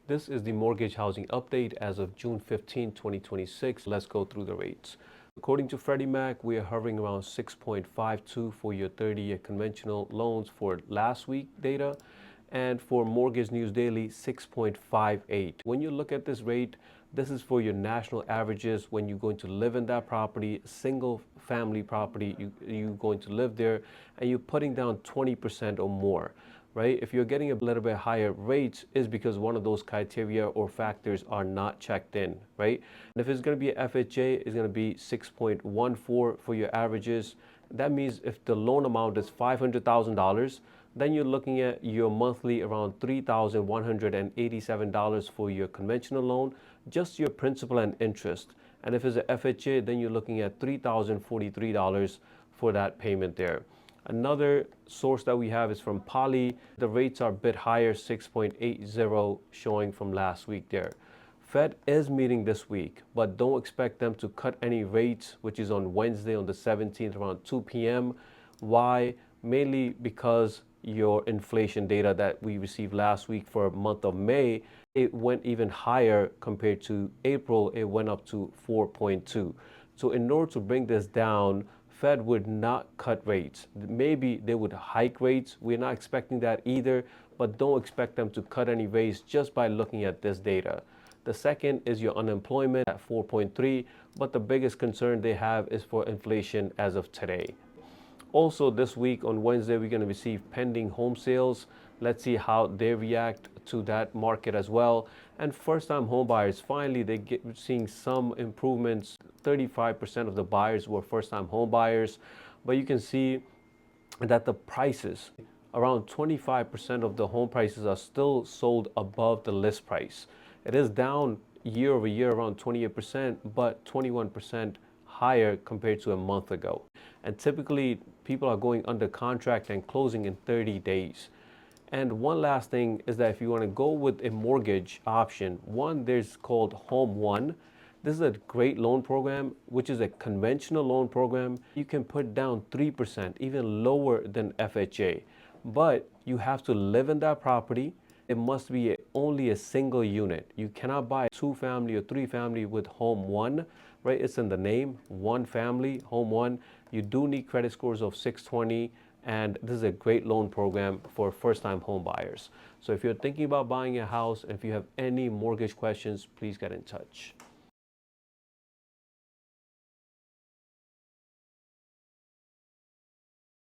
This is the mortgage housing update as of June 15, 2026. Let's go through the rates. According to Freddie Mac, we are hovering around 6.52 for your 30-year conventional loans for last week data. And for Mortgage News Daily, 6.58. When you look at this rate, this is for your national averages when you're going to live in that property, single family property, you're going to live there, and you're putting down 20% or more. Right? If you're getting a little bit higher rates, is because one of those criteria or factors are not checked in, right? And if it's going to be a FHA, it's going to be 6.14 for your averages. That means if the loan amount is $500,000, then you're looking at your monthly around $3,187 for your conventional loan, just your principal and interest. And if it's a FHA, then you're looking at $3,043 for that payment there. Another source that we have is from Poly. The rates are a bit higher, 6.80 showing from last week there. Fed is meeting this week, but don't expect them to cut any rates, which is on Wednesday on the 17th around 2 p.m. Why? Mainly because your inflation data that we received last week for a month of May, it went even higher compared to April. It went up to 4.2. So in order to bring this down, Fed would not cut rates. Maybe they would hike rates. We're not expecting that either, but don't expect them to cut any rates just by looking at this data. The second is your unemployment at 4.3, but the biggest concern they have is for inflation as of today. Also this week on Wednesday, we're going to receive pending home sales. Let's see how they react to that market as well. And first-time home buyers, finally, seeing some improvements. 35% of the buyers were first-time home buyers. But you can see that the prices, around 25% of the home prices are still sold above the list price. It is down year over year around 28%, but 21% higher compared to a month ago. And typically, people are going under contract and closing in 30 days. And one last thing is that if you want to go with a mortgage option, there's called HomeOne. This is a great loan program, which is a conventional loan program. You can put down 3%, even lower than FHA. But you have to live in that property. It must be only a single unit. You cannot buy a 2-family or 3-family with HomeOne, right? It's in the name, one family, HomeOne. You do need credit scores of 620, and this is a great loan program for first-time home buyers. So if you're thinking about buying a house, and if you have any mortgage questions, please get in touch.